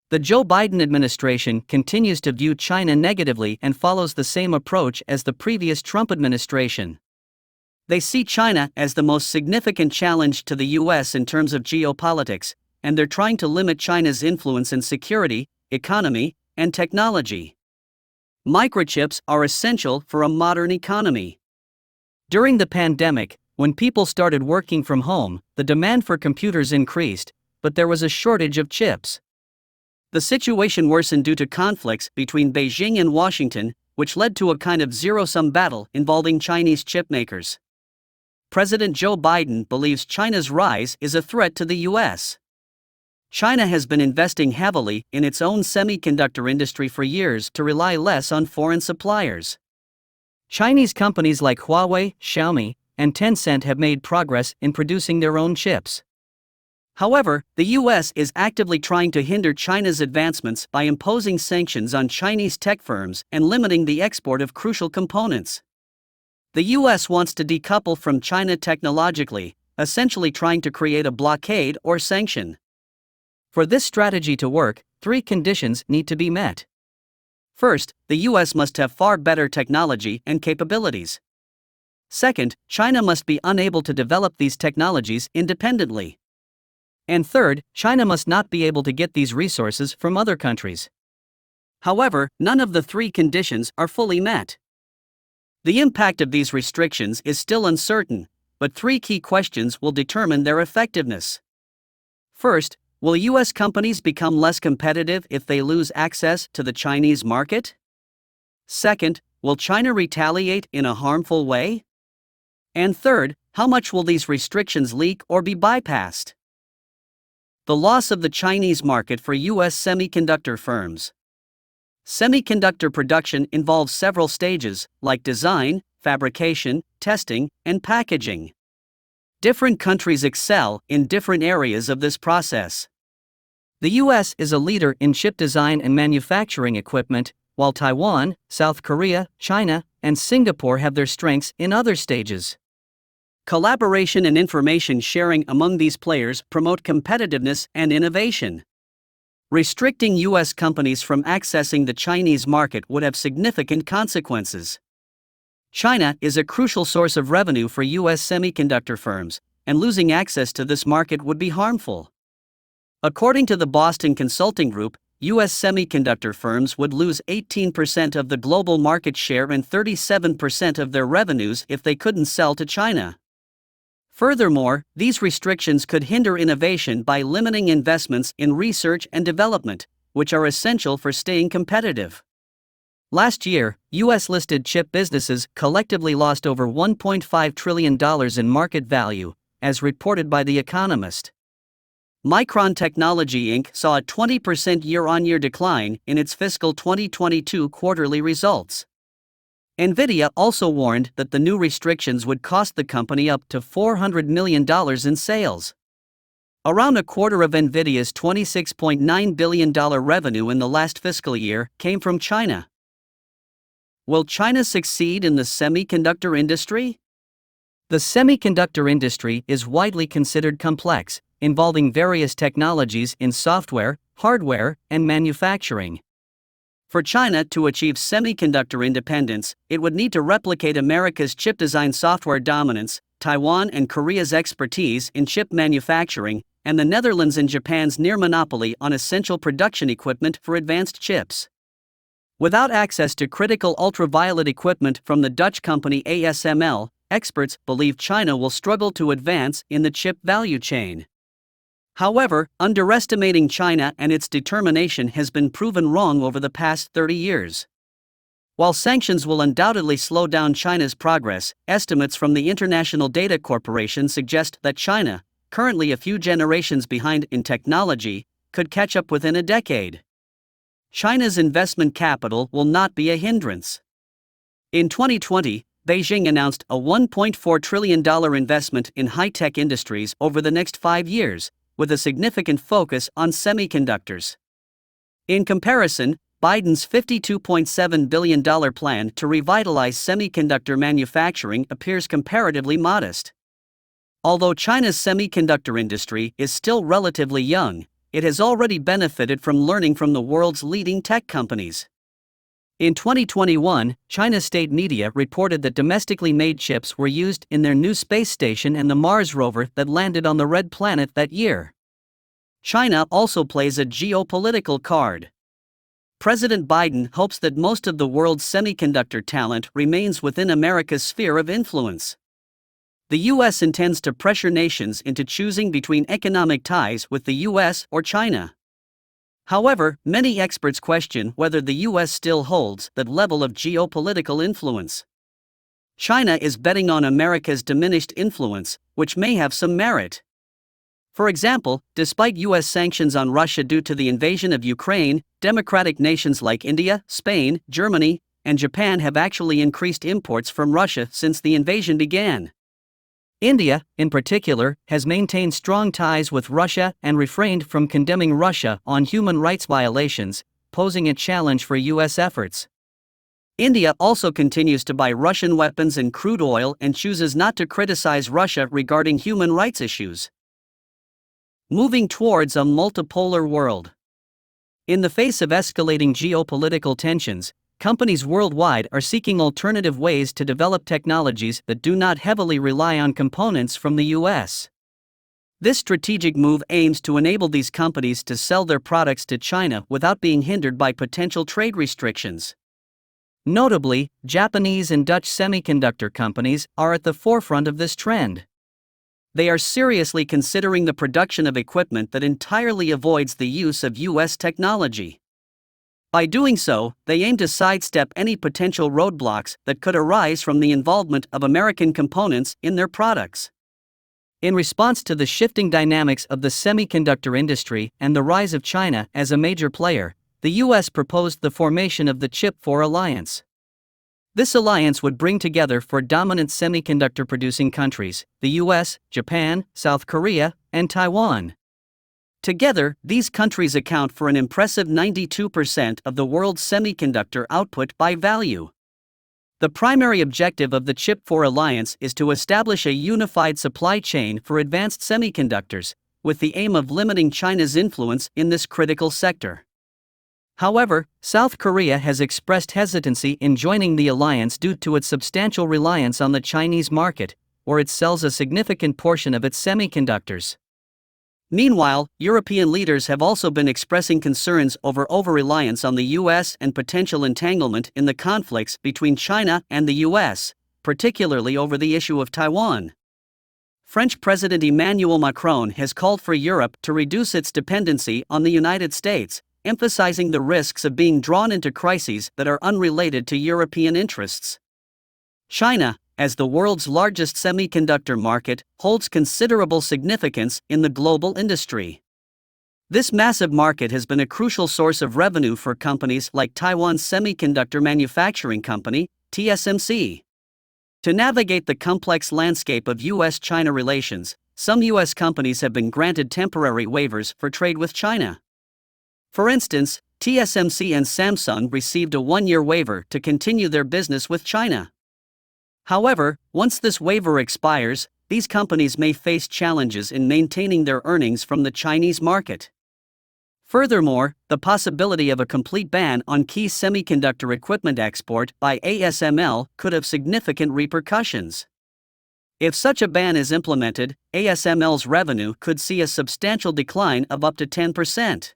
The Joe Biden administration continues to view China negatively and follows the same approach as the previous Trump administration. They see China as the most significant challenge to the U.S. in terms of geopolitics, and they're trying to limit China's influence in security, economy, and technology. Microchips are essential for a modern economy. During the pandemic, when people started working from home, the demand for computers increased, but there was a shortage of chips. The situation worsened due to conflicts between Beijing and Washington, which led to a kind of zero-sum battle involving Chinese chipmakers. President Joe Biden believes China's rise is a threat to the U.S. China has been investing heavily in its own semiconductor industry for years to rely less on foreign suppliers. Chinese companies like Huawei, Xiaomi, and Tencent have made progress in producing their own chips. However, the U.S. is actively trying to hinder China's advancements by imposing sanctions on Chinese tech firms and limiting the export of crucial components. The U.S. wants to decouple from China technologically, essentially trying to create a blockade or sanction. For this strategy to work, 3 conditions need to be met. First, the U.S. must have far better technology and capabilities. Second, China must be unable to develop these technologies independently. And third, China must not be able to get these resources from other countries. However, none of the 3 conditions are fully met. The impact of these restrictions is still uncertain, but 3 key questions will determine their effectiveness. First, will U.S. companies become less competitive if they lose access to the Chinese market? Second, will China retaliate in a harmful way? And third, how much will these restrictions leak or be bypassed? The loss of the Chinese market for U.S. semiconductor firms. Semiconductor production involves several stages, like design, fabrication, testing, and packaging. Different countries excel in different areas of this process. The U.S. is a leader in chip design and manufacturing equipment, while Taiwan, South Korea, China, and Singapore have their strengths in other stages. Collaboration and information sharing among these players promote competitiveness and innovation. Restricting U.S. companies from accessing the Chinese market would have significant consequences. China is a crucial source of revenue for U.S. semiconductor firms, and losing access to this market would be harmful. According to the Boston Consulting Group, U.S. semiconductor firms would lose 18% of the global market share and 37% of their revenues if they couldn't sell to China. Furthermore, these restrictions could hinder innovation by limiting investments in research and development, which are essential for staying competitive. Last year, U.S.-listed chip businesses collectively lost over $1.5 trillion in market value, as reported by The Economist. Micron Technology Inc. saw a 20% year-on-year decline in its fiscal 2022 quarterly results. NVIDIA also warned that the new restrictions would cost the company up to $400 million in sales. Around a quarter of NVIDIA's $26.9 billion revenue in the last fiscal year came from China. Will China succeed in the semiconductor industry? The semiconductor industry is widely considered complex, involving various technologies in software, hardware, and manufacturing. For China to achieve semiconductor independence, it would need to replicate America's chip design software dominance, Taiwan and Korea's expertise in chip manufacturing, and the Netherlands and Japan's near monopoly on essential production equipment for advanced chips. Without access to critical ultraviolet equipment from the Dutch company ASML, experts believe China will struggle to advance in the chip value chain. However, underestimating China and its determination has been proven wrong over the past 30 years. While sanctions will undoubtedly slow down China's progress, estimates from the International Data Corporation suggest that China, currently a few generations behind in technology, could catch up within a decade. China's investment capital will not be a hindrance. In 2020, Beijing announced a $1.4 trillion investment in high-tech industries over the next 5 years, with a significant focus on semiconductors. In comparison, Biden's $52.7 billion plan to revitalize semiconductor manufacturing appears comparatively modest. Although China's semiconductor industry is still relatively young, it has already benefited from learning from the world's leading tech companies. In 2021, China's state media reported that domestically made chips were used in their new space station and the Mars rover that landed on the Red Planet that year. China also plays a geopolitical card. President Biden hopes that most of the world's semiconductor talent remains within America's sphere of influence. The U.S. intends to pressure nations into choosing between economic ties with the U.S. or China. However, many experts question whether the U.S. still holds that level of geopolitical influence. China is betting on America's diminished influence, which may have some merit. For example, despite U.S. sanctions on Russia due to the invasion of Ukraine, democratic nations like India, Spain, Germany, and Japan have actually increased imports from Russia since the invasion began. India, in particular, has maintained strong ties with Russia and refrained from condemning Russia on human rights violations, posing a challenge for U.S. efforts. India also continues to buy Russian weapons and crude oil and chooses not to criticize Russia regarding human rights issues. Moving towards a multipolar world. In the face of escalating geopolitical tensions, companies worldwide are seeking alternative ways to develop technologies that do not heavily rely on components from the U.S. This strategic move aims to enable these companies to sell their products to China without being hindered by potential trade restrictions. Notably, Japanese and Dutch semiconductor companies are at the forefront of this trend. They are seriously considering the production of equipment that entirely avoids the use of U.S. technology. By doing so, they aim to sidestep any potential roadblocks that could arise from the involvement of American components in their products. In response to the shifting dynamics of the semiconductor industry and the rise of China as a major player, the U.S. proposed the formation of the Chip-4 Alliance. This alliance would bring together four dominant semiconductor-producing countries: the U.S., Japan, South Korea, and Taiwan. Together, these countries account for an impressive 92% of the world's semiconductor output by value. The primary objective of the Chip-4 Alliance is to establish a unified supply chain for advanced semiconductors, with the aim of limiting China's influence in this critical sector. However, South Korea has expressed hesitancy in joining the alliance due to its substantial reliance on the Chinese market, where it sells a significant portion of its semiconductors. Meanwhile, European leaders have also been expressing concerns over over-reliance on the U.S. and potential entanglement in the conflicts between China and the U.S., particularly over the issue of Taiwan. French President Emmanuel Macron has called for Europe to reduce its dependency on the United States, emphasizing the risks of being drawn into crises that are unrelated to European interests. China, as the world's largest semiconductor market, holds considerable significance in the global industry. This massive market has been a crucial source of revenue for companies like Taiwan's Semiconductor Manufacturing Company, TSMC. To navigate the complex landscape of U.S.-China relations, some U.S. companies have been granted temporary waivers for trade with China. For instance, TSMC and Samsung received a one-year waiver to continue their business with China. However, once this waiver expires, these companies may face challenges in maintaining their earnings from the Chinese market. Furthermore, the possibility of a complete ban on key semiconductor equipment export by ASML could have significant repercussions. If such a ban is implemented, ASML's revenue could see a substantial decline of up to 10%.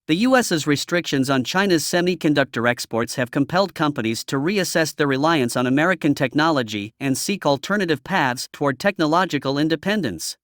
The U.S.'s restrictions on China's semiconductor exports have compelled companies to reassess their reliance on American technology and seek alternative paths toward technological independence.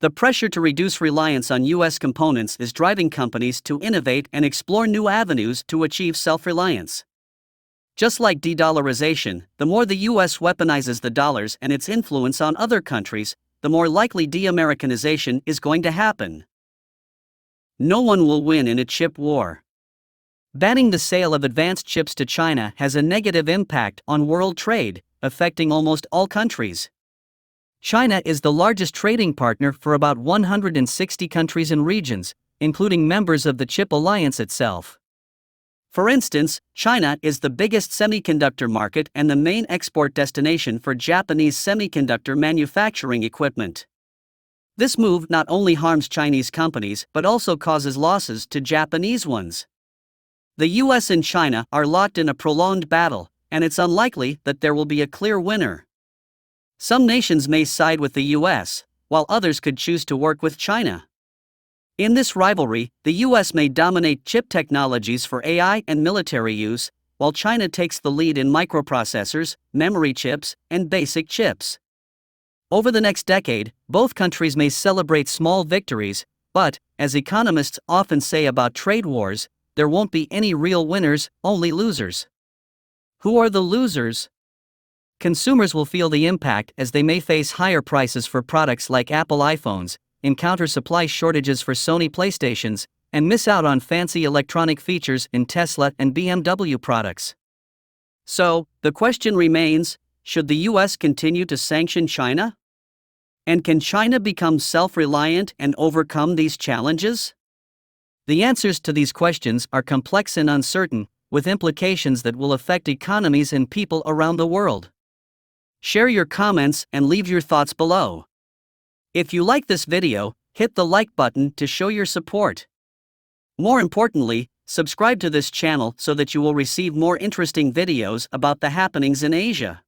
The pressure to reduce reliance on U.S. components is driving companies to innovate and explore new avenues to achieve self-reliance. Just like de-dollarization, the more the U.S. weaponizes the dollars and its influence on other countries, the more likely de-Americanization is going to happen. No one will win in a chip war. Banning the sale of advanced chips to China has a negative impact on world trade, affecting almost all countries. China is the largest trading partner for about 160 countries and regions, including members of the Chip Alliance itself. For instance, China is the biggest semiconductor market and the main export destination for Japanese semiconductor manufacturing equipment. This move not only harms Chinese companies but also causes losses to Japanese ones. The US and China are locked in a prolonged battle, and it's unlikely that there will be a clear winner. Some nations may side with the US, while others could choose to work with China. In this rivalry, the US may dominate chip technologies for AI and military use, while China takes the lead in microprocessors, memory chips, and basic chips. Over the next decade, both countries may celebrate small victories, but, as economists often say about trade wars, there won't be any real winners, only losers. Who are the losers? Consumers will feel the impact as they may face higher prices for products like Apple iPhones, encounter supply shortages for Sony PlayStations, and miss out on fancy electronic features in Tesla and BMW products. So, the question remains, should the US continue to sanction China? And can China become self-reliant and overcome these challenges? The answers to these questions are complex and uncertain, with implications that will affect economies and people around the world. Share your comments and leave your thoughts below. If you like this video, hit the like button to show your support. More importantly, subscribe to this channel so that you will receive more interesting videos about the happenings in Asia.